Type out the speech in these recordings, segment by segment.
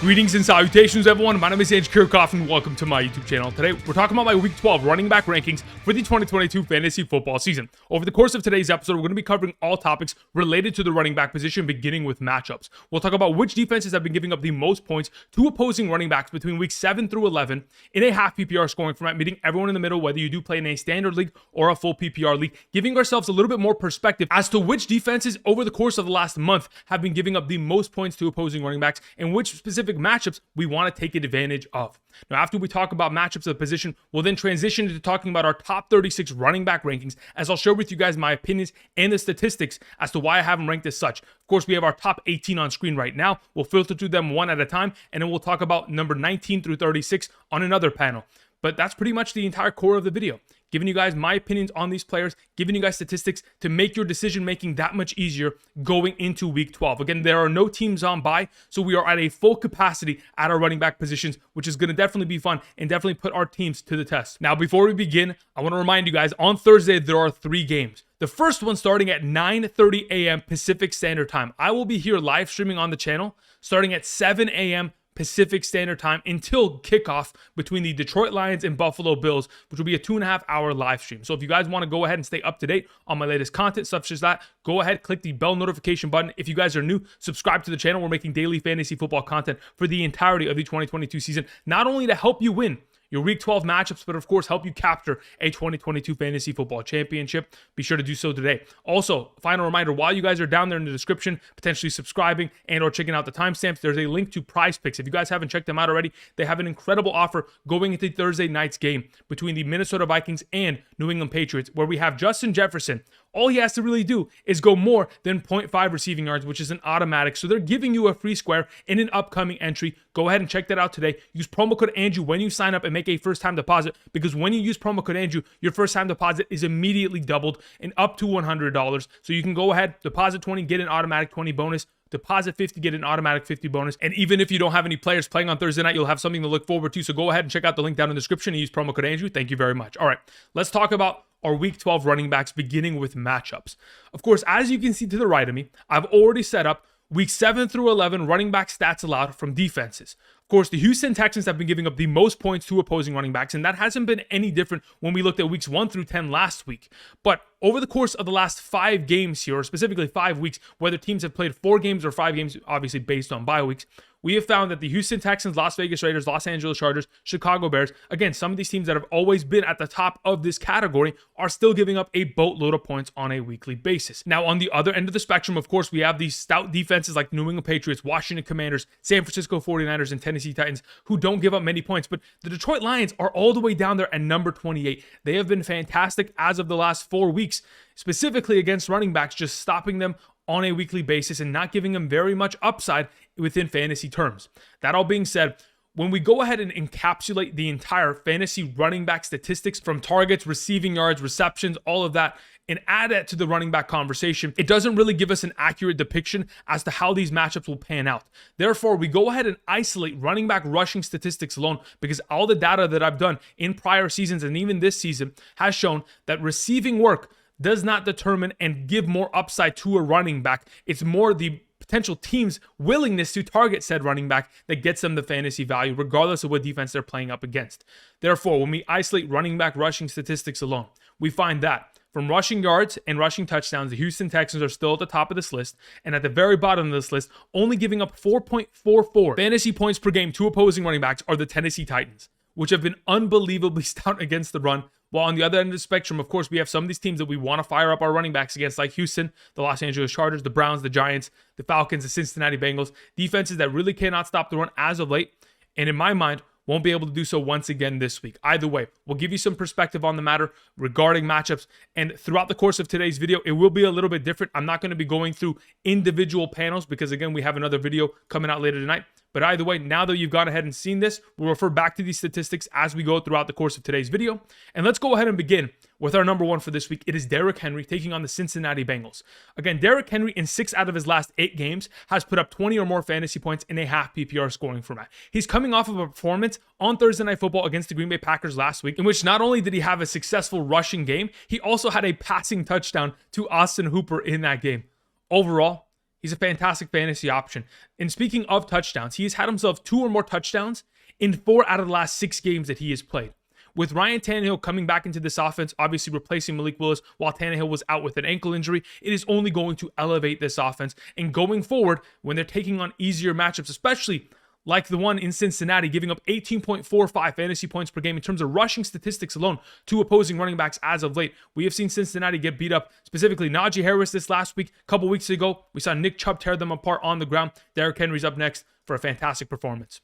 Greetings and salutations, everyone. My name is Andrew Kirchhoff, and welcome to my YouTube channel. Today, we're talking about my Week 12 running back rankings for the 2022 fantasy football season. Over the course of today's episode, we're going to be covering all topics related to the running back position, beginning with matchups. We'll talk about which defenses have been giving up the most points to opposing running backs between weeks 7 through 11 in a half PPR scoring format, meeting everyone in the middle, whether you do play in a standard league or a full PPR league, giving ourselves a little bit more perspective as to which defenses over the course of the last month have been giving up the most points to opposing running backs and which specific matchups we want to take advantage of. Now, after we talk about matchups of the position, we'll then transition into talking about our top 36 running back rankings, as I'll share with you guys my opinions and the statistics as to why I have them ranked as such. Of course, we have our top 18 on screen right now. We'll filter through them one at a time, and then we'll talk about number 19 through 36 on another panel. But that's pretty much the entire core of the video. Giving you guys my opinions on these players, giving you guys statistics to make your decision making that much easier going into week 12. Again, there are no teams on bye, so we are at a full capacity at our running back positions, which is going to definitely be fun and definitely put our teams to the test. Now, before we begin, I want to remind you guys, on Thursday, there are 3 games. The first one starting at 9:30 a.m. Pacific Standard Time. I will be here live streaming on the channel starting at 7 a.m. Pacific Standard Time until kickoff between the Detroit Lions and Buffalo Bills, which will be a 2.5-hour live stream. So if you guys want to go ahead and stay up to date on my latest content, such as that, go ahead, click the bell notification button. If you guys are new, subscribe to the channel. We're making daily fantasy football content for the entirety of the 2022 season, not only to help you win your Week 12 matchups, but of course help you capture a 2022 fantasy football championship. Be sure to do so today. Also, final reminder, while you guys are down there in the description, potentially subscribing and or checking out the timestamps, there's a link to PrizePicks. If you guys haven't checked them out already, they have an incredible offer going into Thursday night's game between the Minnesota Vikings and New England Patriots, where we have Justin Jefferson. All he has to really do is go more than 0.5 receiving yards, which is an automatic. So they're giving you a free square in an upcoming entry. Go ahead and check that out today. Use promo code Andrew when you sign up and make a first-time deposit, because when you use promo code Andrew, your first-time deposit is immediately doubled and up to $100. So you can go ahead, deposit 20, get an automatic 20 bonus. Deposit 50, get an automatic 50 bonus. And even if you don't have any players playing on Thursday night, you'll have something to look forward to. So go ahead and check out the link down in the description and use promo code Andrew. Thank you very much. All right, let's talk about our Week 12 running backs, beginning with matchups. Of course, as you can see to the right of me, I've already set up Week 7 through 11 running back stats allowed from defenses. Of course, the Houston Texans have been giving up the most points to opposing running backs, and that hasn't been any different when we looked at weeks 1 through 10 last week. But over the course of the last 5 games here, or specifically 5 weeks, whether teams have played 4 games or 5 games, obviously based on bye weeks, we have found that the Houston Texans, Las Vegas Raiders, Los Angeles Chargers, Chicago Bears, again, some of these teams that have always been at the top of this category are still giving up a boatload of points on a weekly basis. Now, on the other end of the spectrum, of course, we have these stout defenses like New England Patriots, Washington Commanders, San Francisco 49ers, and Tennessee Titans, who don't give up many points. But the Detroit Lions are all the way down there at number 28. They have been fantastic as of the last 4 weeks, specifically against running backs, just stopping them on a weekly basis and not giving them very much upside within fantasy terms. That all being said, when we go ahead and encapsulate the entire fantasy running back statistics from targets, receiving yards, receptions, all of that, and add that to the running back conversation, it doesn't really give us an accurate depiction as to how these matchups will pan out. Therefore, we go ahead and isolate running back rushing statistics alone, because all the data that I've done in prior seasons and even this season has shown that receiving work does not determine and give more upside to a running back. It's more the potential team's willingness to target said running back that gets them the fantasy value, regardless of what defense they're playing up against. Therefore, when we isolate running back rushing statistics alone, we find that from rushing yards and rushing touchdowns, the Houston Texans are still at the top of this list, and at the very bottom of this list, only giving up 4.44 fantasy points per game to opposing running backs, are the Tennessee Titans, which have been unbelievably stout against the run. While on the other end of the spectrum, of course, we have some of these teams that we want to fire up our running backs against, like Houston, the Los Angeles Chargers, the Browns, the Giants, the Falcons, the Cincinnati Bengals, defenses that really cannot stop the run as of late, and in my mind, won't be able to do so once again this week. Either way, we'll give you some perspective on the matter regarding matchups, and throughout the course of today's video, it will be a little bit different. I'm not going to be going through individual panels because, again, we have another video coming out later tonight. But either way, now that you've gone ahead and seen this, we'll refer back to these statistics as we go throughout the course of today's video. And let's go ahead and begin with our number one for this week. It is Derrick Henry taking on the Cincinnati Bengals. Again, Derrick Henry in 6 out of his last 8 games has put up 20 or more fantasy points in a half PPR scoring format. He's coming off of a performance on Thursday Night Football against the Green Bay Packers last week, in which not only did he have a successful rushing game, he also had a passing touchdown to Austin Hooper in that game. Overall, He's a fantastic fantasy option. And speaking of touchdowns, he has had himself 2 or more touchdowns in 4 out of the last 6 games that he has played. With Ryan Tannehill coming back into this offense, obviously replacing Malik Willis while Tannehill was out with an ankle injury, it is only going to elevate this offense. And going forward, when they're taking on easier matchups, especially like the one in Cincinnati, giving up 18.45 fantasy points per game in terms of rushing statistics alone to opposing running backs as of late. We have seen Cincinnati get beat up, specifically Najee Harris this last week. A couple weeks ago, we saw Nick Chubb tear them apart on the ground. Derrick Henry's up next for a fantastic performance.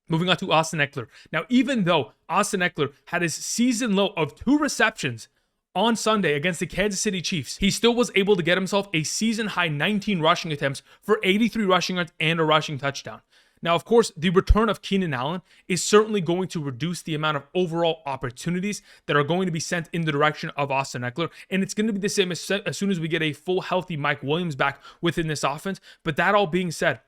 Moving on to Austin Ekeler. Now, even though Austin Ekeler had his season low of 2 receptions on Sunday against the Kansas City Chiefs, he still was able to get himself a season-high 19 rushing attempts for 83 rushing yards and a rushing touchdown. Now, of course, the return of Keenan Allen is certainly going to reduce the amount of overall opportunities that are going to be sent in the direction of Austin Ekeler, and it's going to be the same as soon as we get a full, healthy Mike Williams back within this offense. But that all being said,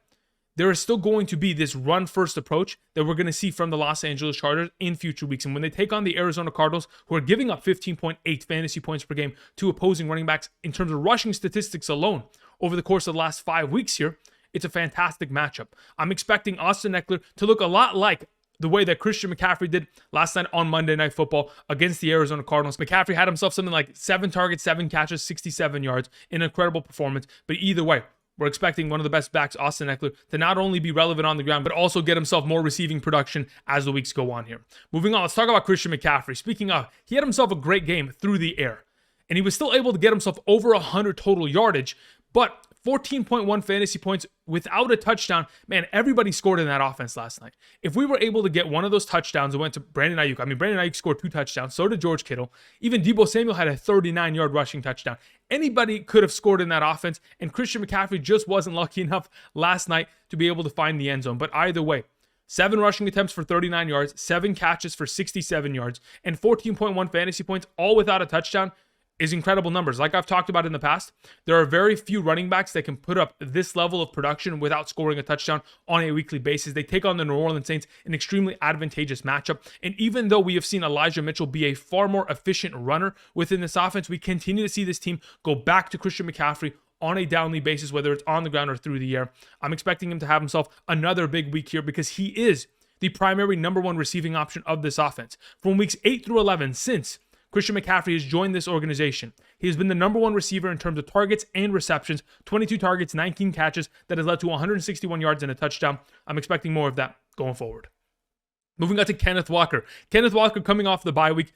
there is still going to be this run-first approach that we're going to see from the Los Angeles Chargers in future weeks. And when they take on the Arizona Cardinals, who are giving up 15.8 fantasy points per game to opposing running backs in terms of rushing statistics alone over the course of the last 5 weeks here, it's a fantastic matchup. I'm expecting Austin Ekeler to look a lot like the way that Christian McCaffrey did last night on Monday Night Football against the Arizona Cardinals. McCaffrey had himself something like 7 targets, 7 catches, 67 yards, an incredible performance. But either way, we're expecting one of the best backs, Austin Ekeler, to not only be relevant on the ground, but also get himself more receiving production as the weeks go on here. Moving on, let's talk about Christian McCaffrey. Speaking of, he had himself a great game through the air, and he was still able to get himself over 100 total yardage, but 14.1 fantasy points without a touchdown. Man, everybody scored in that offense last night. If we were able to get one of those touchdowns, it went to Brandon Ayuk. I mean, Brandon Ayuk scored 2 touchdowns. So did George Kittle. Even Deebo Samuel had a 39-yard rushing touchdown. Anybody could have scored in that offense, and Christian McCaffrey just wasn't lucky enough last night to be able to find the end zone. But either way, 7 rushing attempts for 39 yards, 7 catches for 67 yards, and 14.1 fantasy points, all without a touchdown, is incredible numbers. Like I've talked about in the past, there are very few running backs that can put up this level of production without scoring a touchdown on a weekly basis. They take on the New Orleans Saints, an extremely advantageous matchup. And even though we have seen Elijah Mitchell be a far more efficient runner within this offense, we continue to see this team go back to Christian McCaffrey on a downly basis, whether it's on the ground or through the air. I'm expecting him to have himself another big week here because he is the primary number 1 receiving option of this offense. From weeks 8 through 11, since Christian McCaffrey has joined this organization, he has been the number 1 receiver in terms of targets and receptions, 22 targets, 19 catches, that has led to 161 yards and a touchdown. I'm expecting more of that going forward. Moving on to Kenneth Walker. Kenneth Walker, coming off the bye week,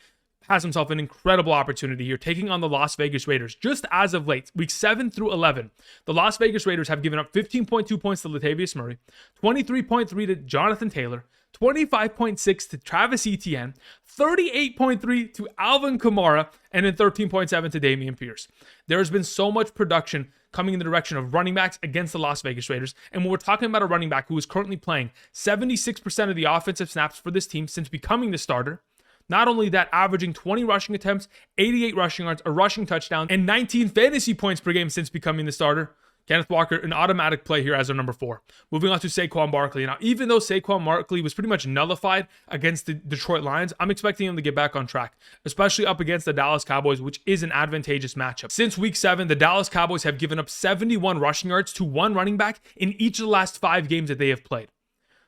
has himself an incredible opportunity here, taking on the Las Vegas Raiders. Just as of late, weeks 7 through 11, the Las Vegas Raiders have given up 15.2 points to Latavius Murray, 23.3 to Jonathan Taylor, 25.6 to Travis Etienne, 38.3 to Alvin Kamara, and then 13.7 to Dameon Pierce. There has been so much production coming in the direction of running backs against the Las Vegas Raiders. And when we're talking about a running back who is currently playing 76% of the offensive snaps for this team since becoming the starter, not only that, averaging 20 rushing attempts, 88 rushing yards, a rushing touchdown, and 19 fantasy points per game since becoming the starter, Kenneth Walker, an automatic play here as our number 4. Moving on to Saquon Barkley. Now, even though Saquon Barkley was pretty much nullified against the Detroit Lions, I'm expecting him to get back on track, especially up against the Dallas Cowboys, which is an advantageous matchup. Since week 7, the Dallas Cowboys have given up 71 rushing yards to 1 running back in each of the last 5 games that they have played.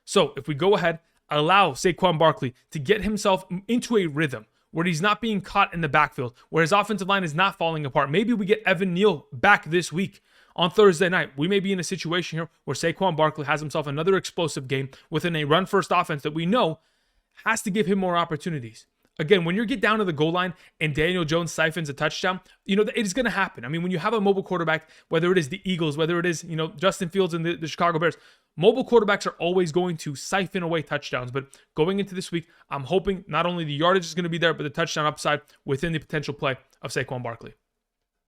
So if we go ahead, allow Saquon Barkley to get himself into a rhythm where he's not being caught in the backfield, where his offensive line is not falling apart. Maybe we get Evan Neal back this week. On Thursday night, we may be in a situation here where Saquon Barkley has himself another explosive game within a run-first offense that we know has to give him more opportunities. Again, when you get down to the goal line and Daniel Jones siphons a touchdown, it is going to happen. I mean, when you have a mobile quarterback, whether it is the Eagles, whether it is, Justin Fields and the Chicago Bears, mobile quarterbacks are always going to siphon away touchdowns. But going into this week, I'm hoping not only the yardage is going to be there, but the touchdown upside within the potential play of Saquon Barkley.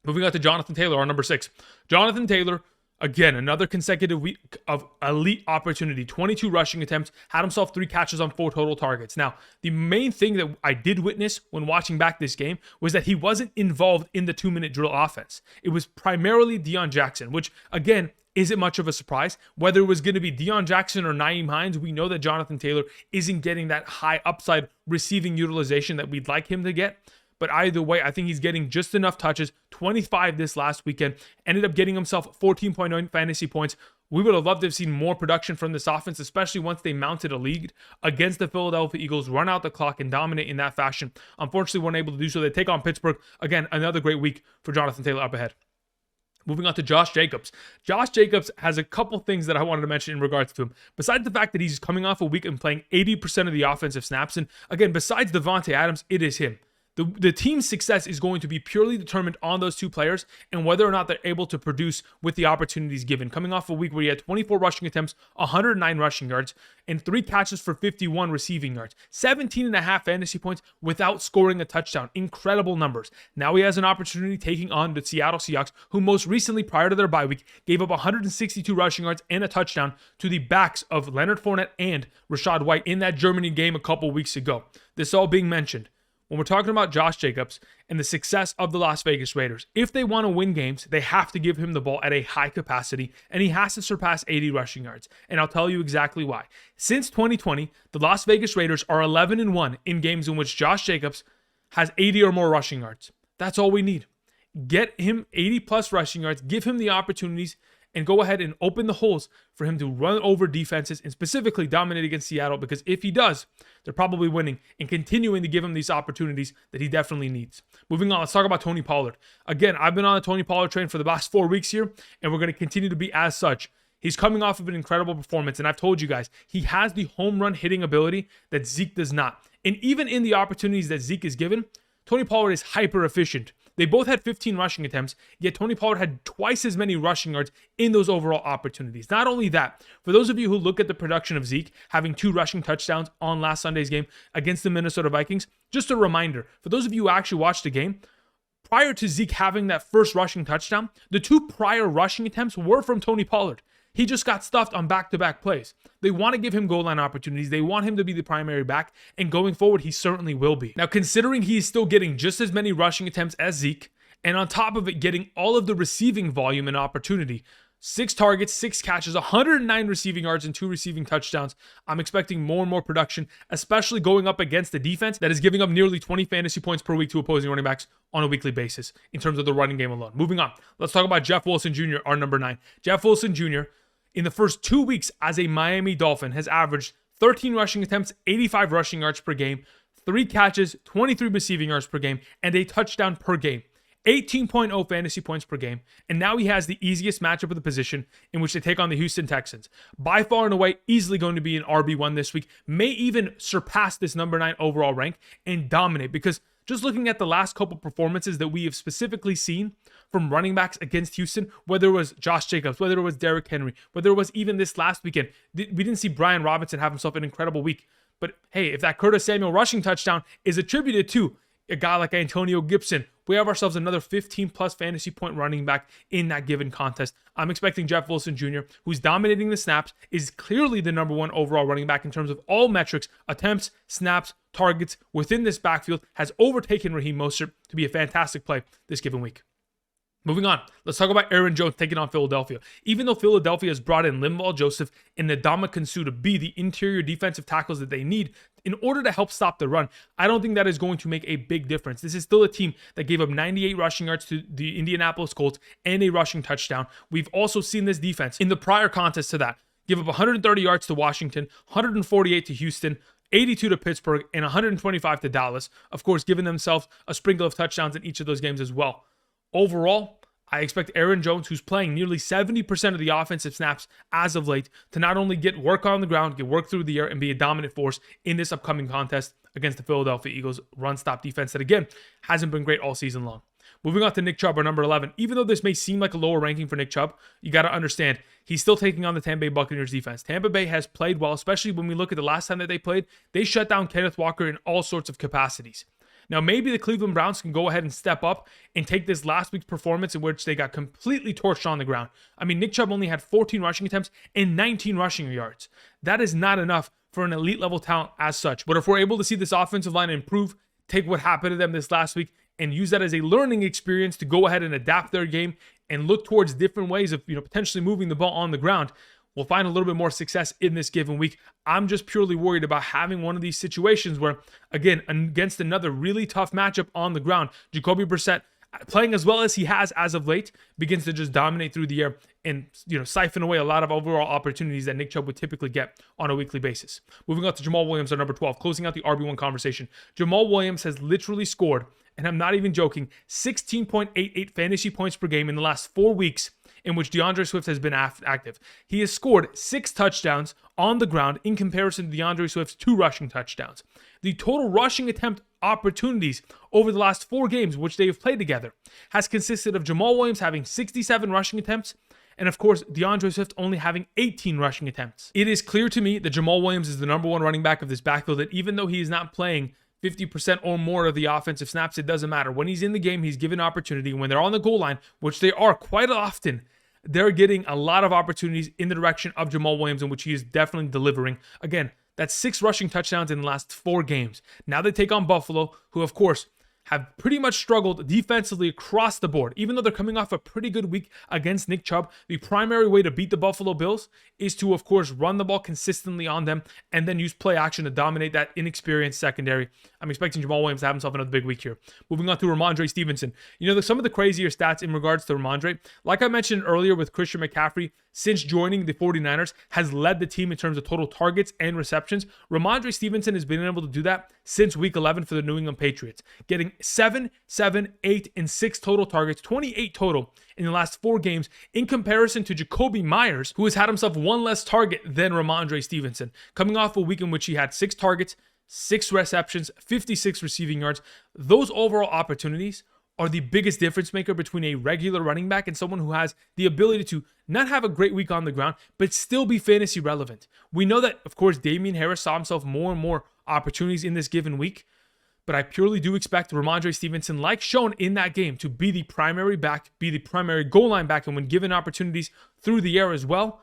Moving on to Jonathan Taylor, our number 6. Jonathan Taylor, again, another consecutive week of elite opportunity. 22 rushing attempts, had himself 3 catches on 4 total targets. Now, the main thing that I did witness when watching back this game was that he wasn't involved in the 2-minute drill offense. It was primarily Deion Jackson, which, again, isn't much of a surprise. Whether it was going to be Deion Jackson or Nyheim Hines, we know that Jonathan Taylor isn't getting that high upside receiving utilization that we'd like him to get. But either way, I think he's getting just enough touches. 25 this last weekend. Ended up getting himself 14.9 fantasy points. We would have loved to have seen more production from this offense, especially once they mounted a lead against the Philadelphia Eagles, run out the clock and dominate in that fashion. Unfortunately, weren't able to do so. They take on Pittsburgh. Again, another great week for Jonathan Taylor up ahead. Moving on to Josh Jacobs. Josh Jacobs has a couple things that I wanted to mention in regards to him. Besides the fact that he's coming off a week and playing 80% of the offensive snaps, and again, besides Devontae Adams, it is him. The team's success is going to be purely determined on those two players and whether or not they're able to produce with the opportunities given. Coming off a week where he had 24 rushing attempts, 109 rushing yards, and 3 catches for 51 receiving yards. 17.5 fantasy points without scoring a touchdown. Incredible numbers. Now he has an opportunity taking on the Seattle Seahawks, who most recently, prior to their bye week, gave up 162 rushing yards and a touchdown to the backs of Leonard Fournette and Rachaad White in that Germany game a couple weeks ago. This all being mentioned. When we're talking about Josh Jacobs and the success of the Las Vegas Raiders, if they want to win games, they have to give him the ball at a high capacity, and he has to surpass 80 rushing yards. And I'll tell you exactly why. Since 2020, the Las Vegas Raiders are 11-1 in games in which Josh Jacobs has 80 or more rushing yards. That's all we need. Get him 80 plus rushing yards, give him the opportunities, and go ahead and open the holes for him to run over defenses and specifically dominate against Seattle, because if he does, they're probably winning and continuing to give him these opportunities that he definitely needs. Moving on, let's talk about Tony Pollard. Again, I've been on the Tony Pollard train for the last 4 weeks here, and we're going to continue to be as such. He's coming off of an incredible performance, and I've told you guys, he has the home run hitting ability that Zeke does not. And even in the opportunities that Zeke is given, Tony Pollard is hyper efficient. They both had 15 rushing attempts, yet Tony Pollard had twice as many rushing yards in those overall opportunities. Not only that, for those of you who look at the production of Zeke having 2 rushing touchdowns on last Sunday's game against the Minnesota Vikings, just a reminder, for those of you who actually watched the game, prior to Zeke having that first rushing touchdown, the 2 prior rushing attempts were from Tony Pollard. He just got stuffed on back-to-back plays. They want to give him goal line opportunities. They want him to be the primary back, and going forward, he certainly will be. Now, considering he is still getting just as many rushing attempts as Zeke, and on top of it, getting all of the receiving volume and opportunity, 6 targets, 6 catches, 109 receiving yards, and 2 receiving touchdowns, I'm expecting more and more production, especially going up against the defense that is giving up nearly 20 fantasy points per week to opposing running backs on a weekly basis in terms of the running game alone. Moving on, let's talk about Jeff Wilson Jr., our number 9. Jeff Wilson Jr., in the first 2 weeks as a Miami Dolphin, has averaged 13 rushing attempts, 85 rushing yards per game, 3 catches, 23 receiving yards per game, and a touchdown per game. 18.0 fantasy points per game, and now he has the easiest matchup of the position in which they take on the Houston Texans. By far and away, easily going to be an RB1 this week, may even surpass this number 9 overall rank and dominate, because just looking at the last couple performances that we have specifically seen from running backs against Houston, whether it was Josh Jacobs, whether it was Derrick Henry, whether it was even this last weekend, we didn't see Brian Robinson have himself an incredible week. But hey, if that Curtis Samuel rushing touchdown is attributed to a guy like Antonio Gibson, we have ourselves another 15 plus fantasy point running back in that given contest. I'm expecting Jeff Wilson Jr., who's dominating the snaps, is clearly the number 1 overall running back in terms of all metrics, attempts, snaps, targets within this backfield, has overtaken Raheem Mostert to be a fantastic play this given week. Moving on, let's talk about Aaron Jones taking on Philadelphia. Even though Philadelphia has brought in Linval Joseph and Ndamukong Suh to be the interior defensive tackles that they need in order to help stop the run, I don't think that is going to make a big difference. This is still a team that gave up 98 rushing yards to the Indianapolis Colts and a rushing touchdown. We've also seen this defense in the prior contest to that give up 130 yards to Washington, 148 to Houston, 82 to Pittsburgh, and 125 to Dallas. Of course, giving themselves a sprinkle of touchdowns in each of those games as well. Overall, I expect Aaron Jones, who's playing nearly 70% of the offensive snaps as of late, to not only get work on the ground, get work through the air, and be a dominant force in this upcoming contest against the Philadelphia Eagles run-stop defense that, again, hasn't been great all season long. Moving on to Nick Chubb, our number 11. Even though this may seem like a lower ranking for Nick Chubb, you got to understand, he's still taking on the Tampa Bay Buccaneers defense. Tampa Bay has played well, especially when we look at the last time that they played. They shut down Kenneth Walker in all sorts of capacities. Now, maybe the Cleveland Browns can go ahead and step up and take this last week's performance in which they got completely torched on the ground. I mean, Nick Chubb only had 14 rushing attempts and 19 rushing yards. That is not enough for an elite level talent as such. But if we're able to see this offensive line improve, take what happened to them this last week and use that as a learning experience to go ahead and adapt their game and look towards different ways of, potentially moving the ball on the ground, will find a little bit more success in this given week. I'm just purely worried about having one of these situations where, again, against another really tough matchup on the ground, Jacoby Brissett, playing as well as he has as of late, begins to just dominate through the air and, siphon away a lot of overall opportunities that Nick Chubb would typically get on a weekly basis. Moving on to Jamaal Williams at number 12, closing out the RB1 conversation. Jamaal Williams has literally scored, and I'm not even joking, 16.88 fantasy points per game in the last 4 weeks in which DeAndre Swift has been active. He has scored 6 touchdowns on the ground in comparison to DeAndre Swift's 2 rushing touchdowns. The total rushing attempt opportunities over the last 4 games which they have played together has consisted of Jamaal Williams having 67 rushing attempts and, of course, DeAndre Swift only having 18 rushing attempts. It is clear to me that Jamaal Williams is the number 1 running back of this backfield, and even though he is not playing 50% or more of the offensive snaps, it doesn't matter. When he's in the game, he's given opportunity. When they're on the goal line, which they are quite often, they're getting a lot of opportunities in the direction of Jamaal Williams, in which he is definitely delivering. Again, that's 6 rushing touchdowns in the last 4 games. Now they take on Buffalo, who, of course, have pretty much struggled defensively across the board. Even though they're coming off a pretty good week against Nick Chubb, the primary way to beat the Buffalo Bills is to, of course, run the ball consistently on them and then use play action to dominate that inexperienced secondary. I'm expecting Jamaal Williams to have himself another big week here. Moving on to Rhamondre Stevenson. Some of the crazier stats in regards to Rhamondre, like I mentioned earlier with Christian McCaffrey, since joining the 49ers, has led the team in terms of total targets and receptions. Rhamondre Stevenson has been able to do that since week 11 for the New England Patriots, getting 7, 8, and 6 total targets, 28 total in the last 4 games, in comparison to Jacoby Myers, who has had himself 1 less target than Rhamondre Stevenson, coming off a week in which he had 6 targets, 6 receptions, 56 receiving yards. Those overall opportunities are the biggest difference maker between a regular running back and someone who has the ability to not have a great week on the ground, but still be fantasy relevant. We know that, of course, Dameon Harris saw himself more and more opportunities in this given week, but I purely do expect Rhamondre Stevenson, like shown in that game, to be the primary back, be the primary goal line back, and when given opportunities through the air as well,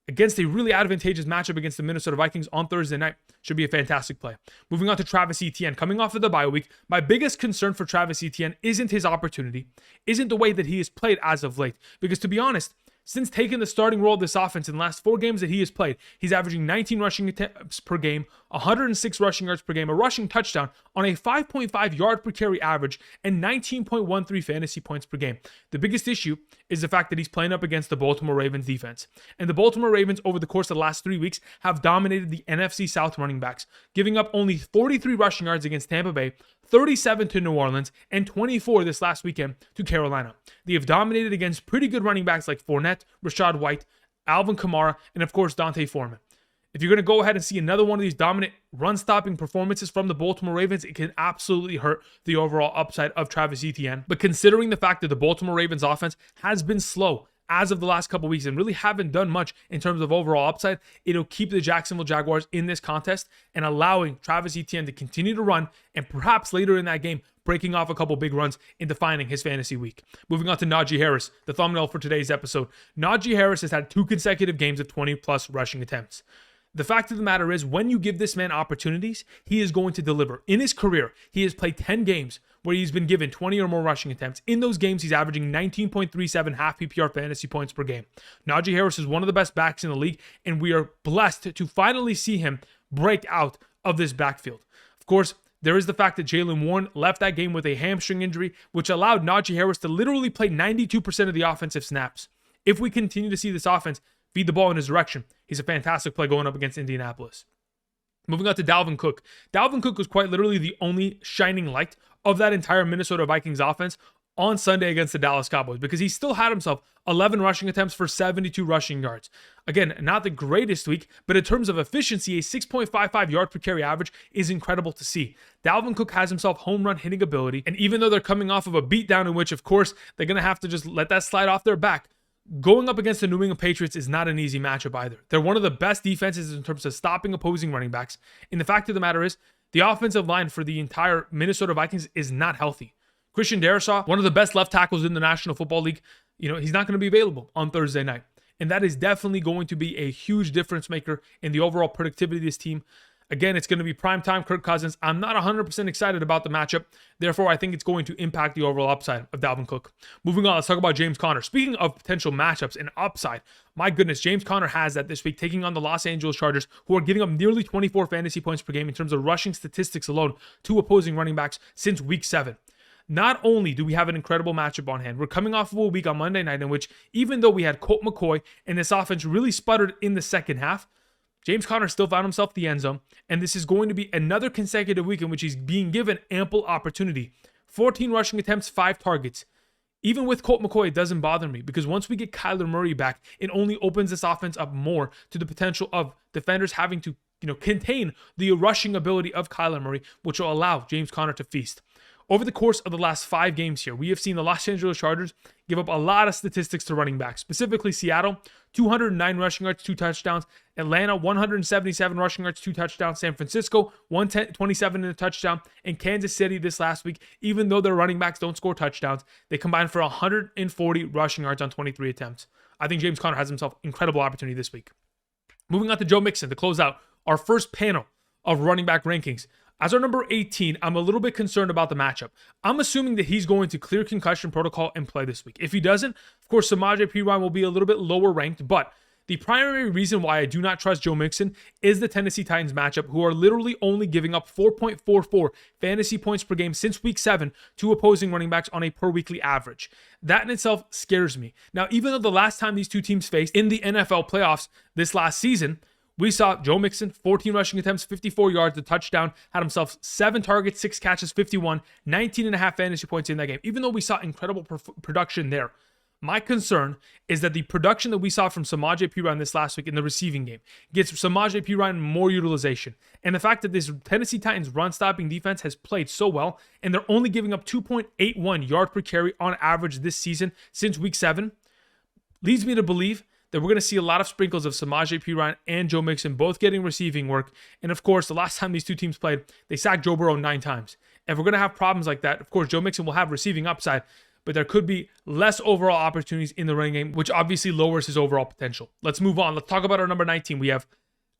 against a really advantageous matchup against the Minnesota Vikings on Thursday night, should be a fantastic play. Moving on to Travis Etienne. Coming off of the bye week, my biggest concern for Travis Etienne isn't his opportunity, isn't the way that he has played as of late. Because to be honest, since taking the starting role of this offense in the last 4 games that he has played, he's averaging 19 rushing attempts per game, 106 rushing yards per game, a rushing touchdown on a 5.5 yard per carry average, and 19.13 fantasy points per game. The biggest issue is the fact that he's playing up against the Baltimore Ravens defense. And the Baltimore Ravens, over the course of the last 3 weeks, have dominated the NFC South running backs, giving up only 43 rushing yards against Tampa Bay, 37 to New Orleans, and 24 this last weekend to Carolina. They have dominated against pretty good running backs like Fournette, Rachaad White, Alvin Kamara, and of course Dante Foreman. If you're going to go ahead and see another one of these dominant run-stopping performances from the Baltimore Ravens, it can absolutely hurt the overall upside of Travis Etienne. But considering the fact that the Baltimore Ravens offense has been slow as of the last couple weeks and really haven't done much in terms of overall upside, it'll keep the Jacksonville Jaguars in this contest and allowing Travis Etienne to continue to run and perhaps later in that game breaking off a couple big runs and defining his fantasy week. Moving on to Najee Harris, the thumbnail for today's episode. Najee Harris has had 2 consecutive games of 20-plus rushing attempts. The fact of the matter is, when you give this man opportunities, he is going to deliver. In his career, he has played 10 games where he's been given 20 or more rushing attempts. In those games, he's averaging 19.37 half PPR fantasy points per game. Najee Harris is one of the best backs in the league, and we are blessed to finally see him break out of this backfield. Of course, there is the fact that Jaylen Warren left that game with a hamstring injury, which allowed Najee Harris to literally play 92% of the offensive snaps. If we continue to see this offense feed the ball in his direction, he's a fantastic play going up against Indianapolis. Moving on to Dalvin Cook. Dalvin Cook was quite literally the only shining light of that entire Minnesota Vikings offense on Sunday against the Dallas Cowboys, because he still had himself 11 rushing attempts for 72 rushing yards. Again, not the greatest week, but in terms of efficiency, a 6.55 yard per carry average is incredible to see. Dalvin Cook has himself home run hitting ability, and even though they're coming off of a beatdown in which, of course, they're going to have to just let that slide off their back, going up against the New England Patriots is not an easy matchup either. They're one of the best defenses in terms of stopping opposing running backs. And the fact of the matter is, the offensive line for the entire Minnesota Vikings is not healthy. Christian Darrisaw, one of the best left tackles in the National Football League, he's not going to be available on Thursday night. And that is definitely going to be a huge difference maker in the overall productivity of this team. Again, it's going to be primetime Kirk Cousins. I'm not 100% excited about the matchup. Therefore, I think it's going to impact the overall upside of Dalvin Cook. Moving on, let's talk about James Conner. Speaking of potential matchups and upside, my goodness, James Conner has that this week, taking on the Los Angeles Chargers, who are giving up nearly 24 fantasy points per game in terms of rushing statistics alone to opposing running backs since week 7. Not only do we have an incredible matchup on hand, we're coming off of a week on Monday night in which, even though we had Colt McCoy and this offense really sputtered in the second half, James Conner still found himself the end zone, and this is going to be another consecutive week in which he's being given ample opportunity. 14 rushing attempts, 5 targets. Even with Colt McCoy, it doesn't bother me because once we get Kyler Murray back, it only opens this offense up more to the potential of defenders having to, contain the rushing ability of Kyler Murray, which will allow James Conner to feast. Over the course of the last 5 games here, we have seen the Los Angeles Chargers give up a lot of statistics to running backs, specifically Seattle, 209 rushing yards, 2 touchdowns. Atlanta, 177 rushing yards, 2 touchdowns. San Francisco, 127 and a touchdown. And Kansas City this last week, even though their running backs don't score touchdowns, they combined for 140 rushing yards on 23 attempts. I think James Conner has himself incredible opportunity this week. Moving on to Joe Mixon to close out our first panel of running back rankings. As our number 18, I'm a little bit concerned about the matchup. I'm assuming that he's going to clear concussion protocol and play this week. If he doesn't, of course, Samaje Perine will be a little bit lower ranked, but the primary reason why I do not trust Joe Mixon is the Tennessee Titans matchup, who are literally only giving up 4.44 fantasy points per game since week 7 to opposing running backs on a per weekly average. That in itself scares me. Now, even though the last time these two teams faced in the NFL playoffs this last season, we saw Joe Mixon, 14 rushing attempts, 54 yards, a touchdown, had himself 7 targets, 6 catches, 51, 19.5 fantasy points in that game. Even though we saw incredible production there, my concern is that the production that we saw from Samaje Perine this last week in the receiving game gets Samaje Perine more utilization. And the fact that this Tennessee Titans run-stopping defense has played so well, and they're only giving up 2.81 yards per carry on average this season since week 7, leads me to believe that we're going to see a lot of sprinkles of Samaje Perine and Joe Mixon both getting receiving work. And of course, the last time these two teams played, they sacked Joe Burrow 9 times. If we're going to have problems like that, of course, Joe Mixon will have receiving upside, but there could be less overall opportunities in the running game, which obviously lowers his overall potential. Let's move on. Let's talk about our number 19. We have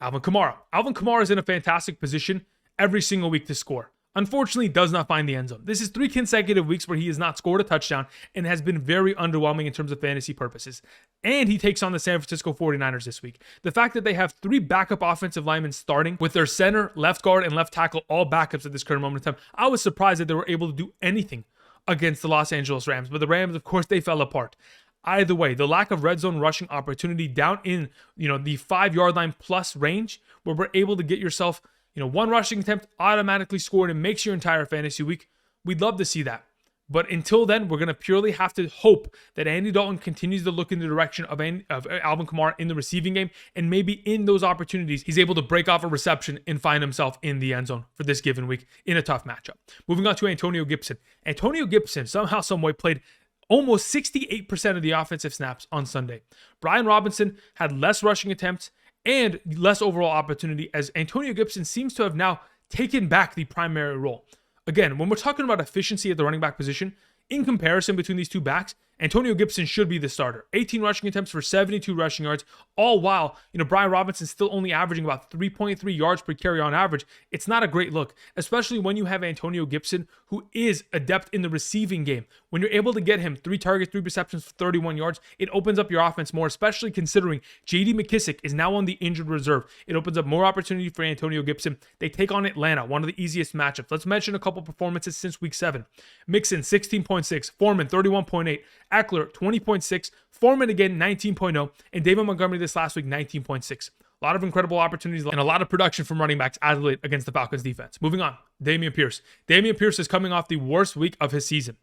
Alvin Kamara. Alvin Kamara is in a fantastic position every single week to score. Unfortunately, does not find the end zone. This is 3 consecutive weeks where he has not scored a touchdown and has been very underwhelming in terms of fantasy purposes. And he takes on the San Francisco 49ers this week. The fact that they have 3 backup offensive linemen starting with their center, left guard, and left tackle all backups at this current moment in time, I was surprised that they were able to do anything against the Los Angeles Rams. But the Rams, of course, they fell apart. Either way, the lack of red zone rushing opportunity down in the 5-yard line plus range, where we're able to get yourself 1 rushing attempt automatically scored and makes your entire fantasy week. We'd love to see that. But until then, we're going to purely have to hope that Andy Dalton continues to look in the direction of Alvin Kamara in the receiving game, and maybe in those opportunities, he's able to break off a reception and find himself in the end zone for this given week in a tough matchup. Moving on to Antonio Gibson. Antonio Gibson somehow, someway played almost 68% of the offensive snaps on Sunday. Brian Robinson had less rushing attempts and less overall opportunity, as Antonio Gibson seems to have now taken back the primary role. Again, when we're talking about efficiency at the running back position, in comparison between these two backs, Antonio Gibson should be the starter. 18 rushing attempts for 72 rushing yards, all while, Brian Robinson still only averaging about 3.3 yards per carry on average. It's not a great look, especially when you have Antonio Gibson, who is adept in the receiving game. When you're able to get him 3 targets, 3 receptions for 31 yards, it opens up your offense more, especially considering J.D. McKissic is now on the injured reserve. It opens up more opportunity for Antonio Gibson. They take on Atlanta, one of the easiest matchups. Let's mention a couple performances since week 7. Mixon, 16.6. Foreman, 31.8. Ekeler, 20.6, Foreman again, 19.0, and David Montgomery this last week, 19.6. A lot of incredible opportunities and a lot of production from running backs as late against the Falcons defense. Moving on, Dameon Pierce. Dameon Pierce is coming off the worst week of his season.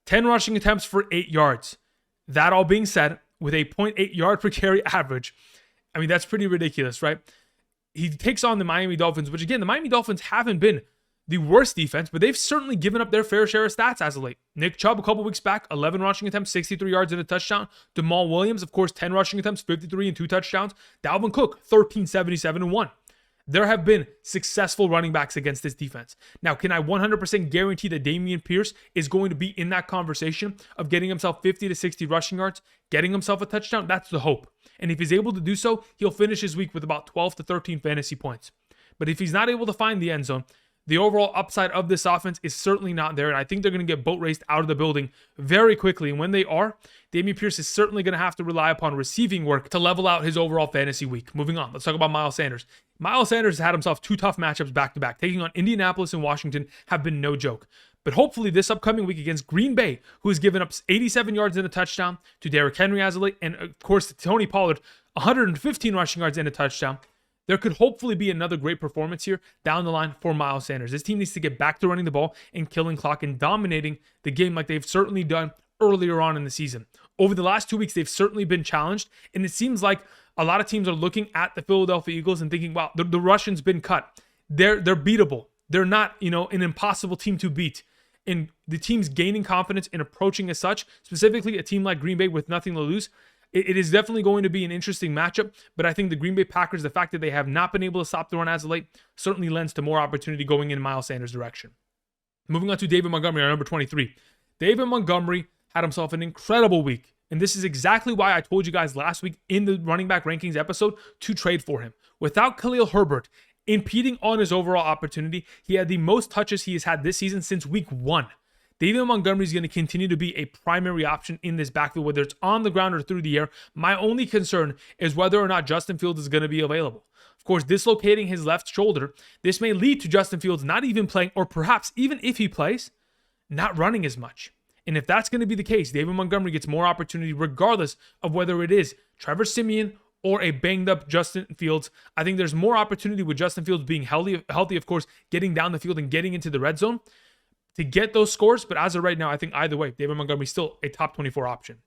10 rushing attempts for 8 yards. That all being said, with a 0.8 yard per carry average, that's pretty ridiculous, right? He takes on the Miami Dolphins, which again, the Miami Dolphins haven't been the worst defense, but they've certainly given up their fair share of stats as of late. Nick Chubb, a couple weeks back, 11 rushing attempts, 63 yards and a touchdown. Jamaal Williams, of course, 10 rushing attempts, 53 and 2 touchdowns. Dalvin Cook, 13, 77 and 1. There have been successful running backs against this defense. Now, can I 100% guarantee that Dameon Pierce is going to be in that conversation of getting himself 50 to 60 rushing yards, getting himself a touchdown? That's the hope. And if he's able to do so, he'll finish his week with about 12 to 13 fantasy points. But if he's not able to find the end zone, the overall upside of this offense is certainly not there. And I think they're going to get boat raced out of the building very quickly. And when they are, Dameon Pierce is certainly going to have to rely upon receiving work to level out his overall fantasy week. Moving on, let's talk about Miles Sanders. Miles Sanders has had himself 2 tough matchups back-to-back. Taking on Indianapolis and Washington have been no joke. But hopefully this upcoming week against Green Bay, who has given up 87 yards and a touchdown to Derrick Henry as of late, and of course to Tony Pollard, 115 rushing yards and a touchdown, there could hopefully be another great performance here down the line for Miles Sanders. This team needs to get back to running the ball and killing clock and dominating the game like they've certainly done earlier on in the season. Over the last 2 weeks, they've certainly been challenged, and it seems like a lot of teams are looking at the Philadelphia Eagles and thinking, wow, the Russians been cut. They're beatable. They're not, an impossible team to beat. And the team's gaining confidence and approaching as such, specifically a team like Green Bay with nothing to lose. It is definitely going to be an interesting matchup, but I think the Green Bay Packers, the fact that they have not been able to stop the run as of late, certainly lends to more opportunity going in Miles Sanders' direction. Moving on to David Montgomery, our number 23. David Montgomery had himself an incredible week, and this is exactly why I told you guys last week in the running back rankings episode to trade for him. Without Khalil Herbert impeding on his overall opportunity, he had the most touches he has had this season since week 1. David Montgomery is going to continue to be a primary option in this backfield, whether it's on the ground or through the air. My only concern is whether or not Justin Fields is going to be available. Of course, dislocating his left shoulder, this may lead to Justin Fields not even playing, or perhaps even if he plays, not running as much. And if that's going to be the case, David Montgomery gets more opportunity regardless of whether it is Trevor Siemian or a banged up Justin Fields. I think there's more opportunity with Justin Fields being healthy, of course, getting down the field and getting into the red zone to get those scores. But as of right now, I think either way, David Montgomery is still a top 24 option.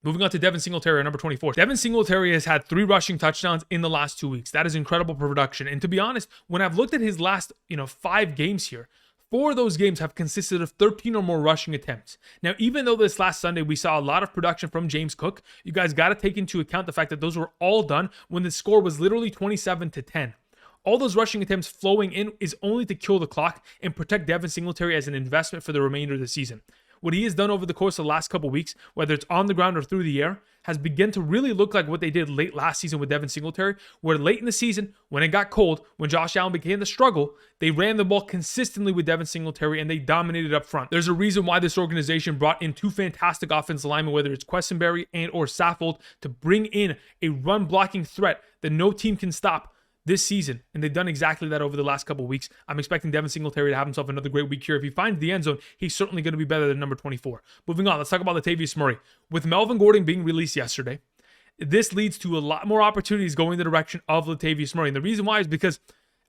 Moving on to Devin Singletary, number 24. Devin Singletary has had 3 rushing touchdowns in the last 2 weeks. That is incredible production. And to be honest, when I've looked at his last, 5 games here, 4 of those games have consisted of 13 or more rushing attempts. Now, even though this last Sunday we saw a lot of production from James Cook, you guys got to take into account the fact that those were all done when the score was literally 27-10. All those rushing attempts flowing in is only to kill the clock and protect Devin Singletary as an investment for the remainder of the season. What he has done over the course of the last couple weeks, whether it's on the ground or through the air, has begun to really look like what they did late last season with Devin Singletary, where late in the season, when it got cold, when Josh Allen began to struggle, they ran the ball consistently with Devin Singletary and they dominated up front. There's a reason why this organization brought in 2 fantastic offensive linemen, whether it's Quessenberry and or Saffold, to bring in a run blocking threat that no team can stop this season, and they've done exactly that over the last couple of weeks. I'm expecting Devin Singletary to have himself another great week here. If he finds the end zone, he's certainly going to be better than number 24. Moving on, let's talk about Latavius Murray. With Melvin Gordon being released yesterday, this leads to a lot more opportunities going in the direction of Latavius Murray. And the reason why is because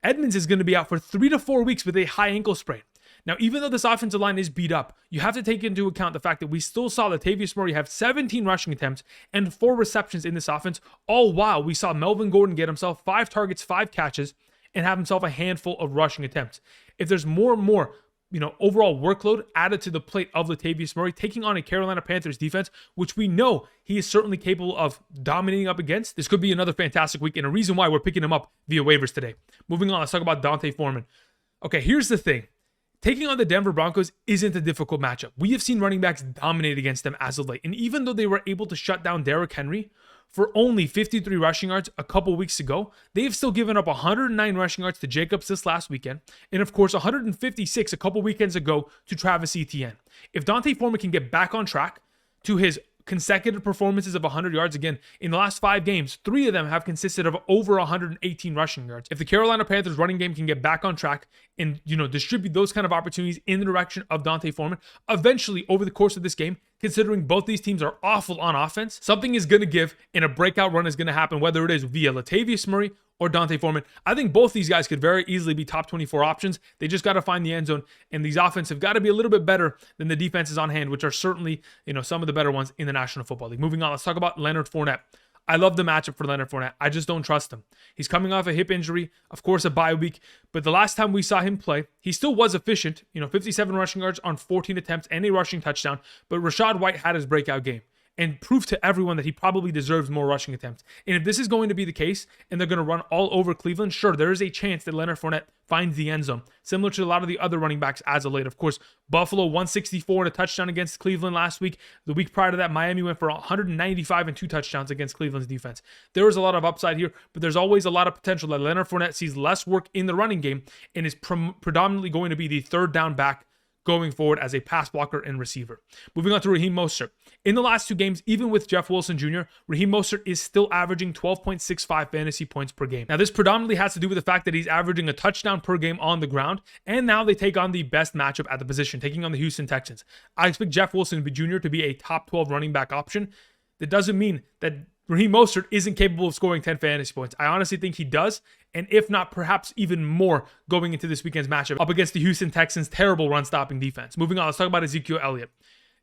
Edmonds is going to be out for 3 to 4 weeks with a high ankle sprain. Now, even though this offensive line is beat up, you have to take into account the fact that we still saw Latavius Murray have 17 rushing attempts and 4 receptions in this offense, all while we saw Melvin Gordon get himself 5 targets, 5 catches, and have himself a handful of rushing attempts. If there's more and more, overall workload added to the plate of Latavius Murray, taking on a Carolina Panthers defense, which we know he is certainly capable of dominating up against, this could be another fantastic week, and a reason why we're picking him up via waivers today. Moving on, let's talk about D'Onta Foreman. Okay, here's the thing. Taking on the Denver Broncos isn't a difficult matchup. We have seen running backs dominate against them as of late. And even though they were able to shut down Derrick Henry for only 53 rushing yards a couple weeks ago, they've still given up 109 rushing yards to Jacobs this last weekend. And of course, 156 a couple weekends ago to Travis Etienne. If D'Onta Foreman can get back on track to his consecutive performances of 100 yards. Again, in the last 5 games, 3 of them have consisted of over 118 rushing yards. If the Carolina Panthers running game can get back on track and, distribute those kind of opportunities in the direction of D'Onta Foreman, eventually over the course of this game, considering both these teams are awful on offense, something is going to give and a breakout run is going to happen, whether it is via Latavius Murray or D'Onta Foreman. I think both these guys could very easily be top 24 options. They just got to find the end zone, and these offenses have got to be a little bit better than the defenses on hand, which are certainly, some of the better ones in the National Football League. Moving on, let's talk about Leonard Fournette. I love the matchup for Leonard Fournette. I just don't trust him. He's coming off a hip injury, of course, a bye week, but the last time we saw him play, he still was efficient, 57 rushing yards on 14 attempts and a rushing touchdown, but Rachaad White had his breakout game. and prove to everyone that he probably deserves more rushing attempts. And if this is going to be the case and they're going to run all over Cleveland, sure, there is a chance that Leonard Fournette finds the end zone, similar to a lot of the other running backs as of late. Of course, Buffalo 164 and a touchdown against Cleveland last week. The week prior to that, Miami went for 195 and 2 touchdowns against Cleveland's defense. There is a lot of upside here, but there's always a lot of potential that Leonard Fournette sees less work in the running game and is predominantly going to be the third down back going forward as a pass blocker and receiver. Moving on to Raheem Mostert. In the last 2 games, even with Jeff Wilson Jr., Raheem Mostert is still averaging 12.65 fantasy points per game. Now, this predominantly has to do with the fact that he's averaging a touchdown per game on the ground, and now they take on the best matchup at the position, taking on the Houston Texans. I expect Jeff Wilson Jr. to be a top 12 running back option. That doesn't mean that Raheem Mostert isn't capable of scoring 10 fantasy points. I honestly think he does, and if not, perhaps even more going into this weekend's matchup up against the Houston Texans' terrible run-stopping defense. Moving on, let's talk about Ezekiel Elliott.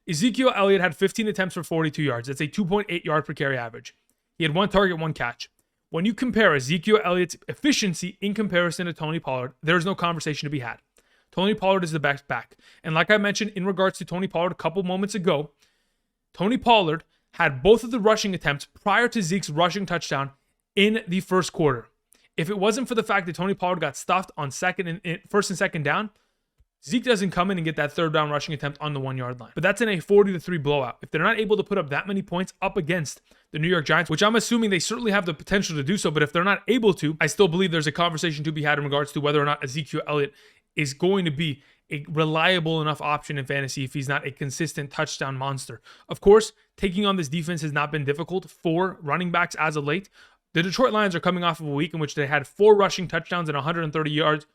Ezekiel Elliott had 15 attempts for 42 yards. That's a 2.8 yard per carry average. He had 1 target, 1 catch. When you compare Ezekiel Elliott's efficiency in comparison to Tony Pollard, there's no conversation to be had. Tony Pollard is the best back. And like I mentioned in regards to Tony Pollard a couple moments ago, Tony Pollard had both of the rushing attempts prior to Zeke's rushing touchdown in the first quarter. If it wasn't for the fact that Tony Pollard got stuffed on first and second down, Zeke doesn't come in and get that third down rushing attempt on the 1 yard line. But that's in a 40-3 blowout. If they're not able to put up that many points up against the New York Giants, which I'm assuming they certainly have the potential to do so, but if they're not able to, I still believe there's a conversation to be had in regards to whether or not Ezekiel Elliott is going to be a reliable enough option in fantasy if he's not a consistent touchdown monster. Of course, taking on this defense has not been difficult for running backs as of late. The Detroit Lions are coming off of a week in which they had 4 rushing touchdowns and 150 yards,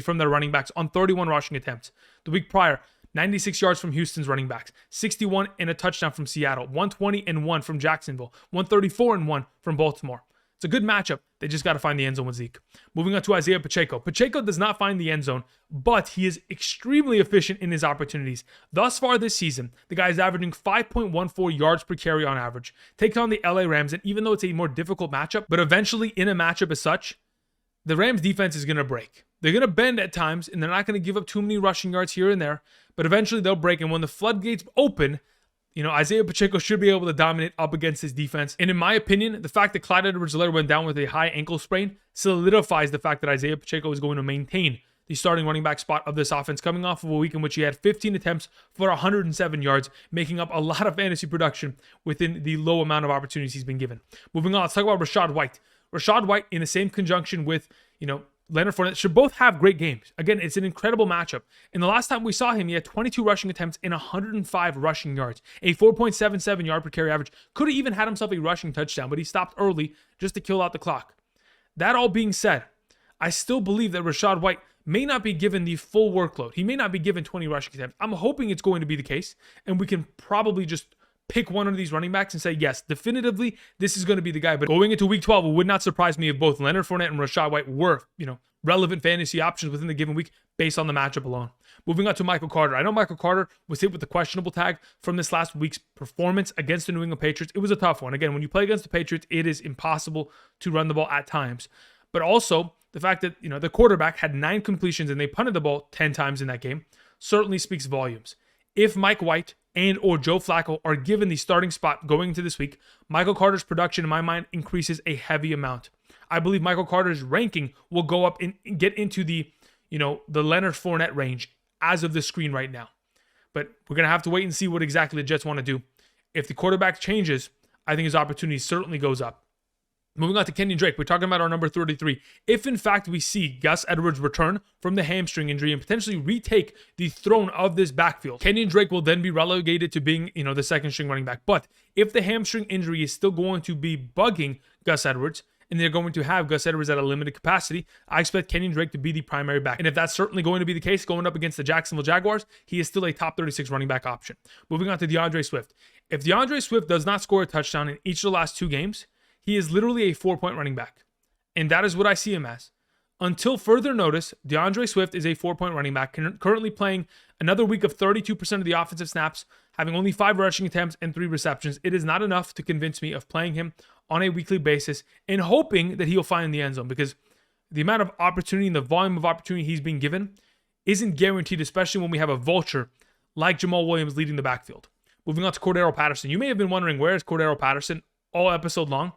from their running backs on 31 rushing attempts. The week prior, 96 yards from Houston's running backs, 61 and a touchdown from Seattle, 120 and 1 from Jacksonville, 134 and 1 from Baltimore. It's a good matchup. They just got to find the end zone with Zeke. Moving on to Isiah Pacheco. Pacheco does not find the end zone, but he is extremely efficient in his opportunities. Thus far this season, the guy is averaging 5.14 yards per carry on average. Takes on the LA Rams, and even though it's a more difficult matchup, but eventually in a matchup as such, the Rams defense is going to break. They're going to bend at times, and they're not going to give up too many rushing yards here and there, but eventually they'll break, and when the floodgates open, Isiah Pacheco should be able to dominate up against his defense. And in my opinion, the fact that Clyde Edwards-Helaire went down with a high ankle sprain solidifies the fact that Isiah Pacheco is going to maintain the starting running back spot of this offense, coming off of a week in which he had 15 attempts for 107 yards, making up a lot of fantasy production within the low amount of opportunities he's been given. Moving on, let's talk about Rachaad White. Rachaad White, in the same conjunction with, Leonard Fournette, should both have great games. Again, it's an incredible matchup. And the last time we saw him, he had 22 rushing attempts and 105 rushing yards, a 4.77 yard per carry average. Could have even had himself a rushing touchdown, but he stopped early just to kill out the clock. That all being said, I still believe that Rachaad White may not be given the full workload. He may not be given 20 rushing attempts. I'm hoping it's going to be the case, and we can probably just pick one of these running backs and say, yes, definitively, this is going to be the guy. But going into week 12, it would not surprise me if both Leonard Fournette and Rachaad White were, relevant fantasy options within the given week based on the matchup alone. Moving on to Michael Carter. I know Michael Carter was hit with the questionable tag from this last week's performance against the New England Patriots. It was a tough one. Again, when you play against the Patriots, it is impossible to run the ball at times. But also, the fact that, the quarterback had 9 completions and they punted the ball 10 times in that game certainly speaks volumes. If Mike White and or Joe Flacco are given the starting spot going into this week, Michael Carter's production, in my mind, increases a heavy amount. I believe Michael Carter's ranking will go up and get into the Leonard Fournette range as of the screen right now. But we're going to have to wait and see what exactly the Jets want to do. If the quarterback changes, I think his opportunity certainly goes up. Moving on to Kenyan Drake, we're talking about our number 33. If, in fact, we see Gus Edwards return from the hamstring injury and potentially retake the throne of this backfield, Kenyan Drake will then be relegated to being, the second-string running back. But if the hamstring injury is still going to be bugging Gus Edwards, and they're going to have Gus Edwards at a limited capacity, I expect Kenyan Drake to be the primary back. And if that's certainly going to be the case going up against the Jacksonville Jaguars, he is still a top 36 running back option. Moving on to DeAndre Swift. If DeAndre Swift does not score a touchdown in each of the last 2 games, he is literally a 4-point running back. And that is what I see him as. Until further notice, DeAndre Swift is a 4-point running back, currently playing another week of 32% of the offensive snaps, having only 5 rushing attempts and 3 receptions. It is not enough to convince me of playing him on a weekly basis and hoping that he'll find the end zone, because the amount of opportunity and the volume of opportunity he's being given isn't guaranteed, especially when we have a vulture like Jamaal Williams leading the backfield. Moving on to Cordarrelle Patterson. You may have been wondering, where is Cordarrelle Patterson all episode long?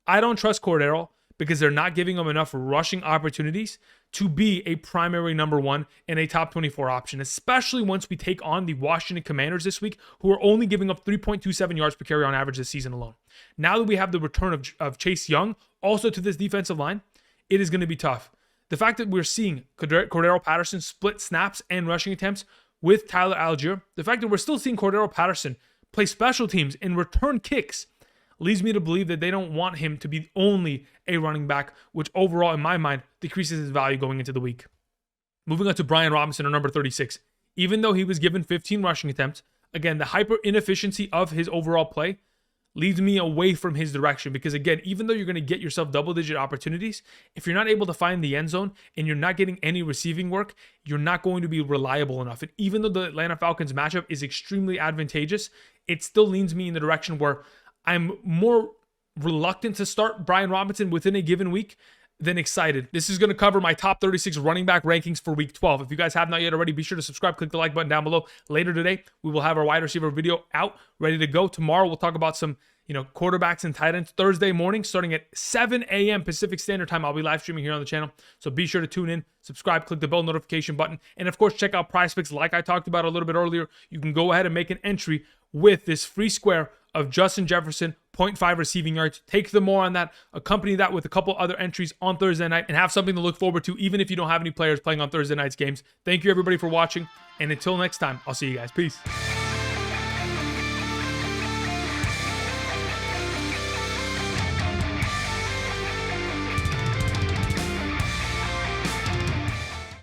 I don't trust Cordarrelle because they're not giving him enough rushing opportunities to be a primary number one and a top 24 option, especially once we take on the Washington Commanders this week, who are only giving up 3.27 yards per carry on average this season alone. Now that we have the return of Chase Young also to this defensive line, it is going to be tough. The fact that we're seeing Cordarrelle Patterson split snaps and rushing attempts with Tyler Algier, the fact that we're still seeing Cordarrelle Patterson play special teams and return kicks, leads me to believe that they don't want him to be only a running back, which overall, in my mind, decreases his value going into the week. Moving on to Brian Robinson, our number 36. Even though he was given 15 rushing attempts, again, the hyper inefficiency of his overall play leads me away from his direction because, again, even though you're going to get yourself double-digit opportunities, if you're not able to find the end zone and you're not getting any receiving work, you're not going to be reliable enough. And even though the Atlanta Falcons matchup is extremely advantageous, it still leans me in the direction where I'm more reluctant to start Brian Robinson within a given week than excited. This is going to cover my top 36 running back rankings for week 12. If you guys have not yet already, be sure to subscribe, click the like button down below. Later today, we will have our wide receiver video out, ready to go. Tomorrow, we'll talk about some quarterbacks and tight ends. Thursday morning, starting at 7 a.m. Pacific Standard Time, I'll be live streaming here on the channel. So be sure to tune in, subscribe, click the bell notification button. And of course, check out PrizePicks. Like I talked about a little bit earlier, you can go ahead and make an entry with this free square of Justin Jefferson, 0.5 receiving yards. Take the more on that, accompany that with a couple other entries on Thursday night, and have something to look forward to, even if you don't have any players playing on Thursday night's games. Thank you, everybody, for watching. And until next time, I'll see you guys. Peace.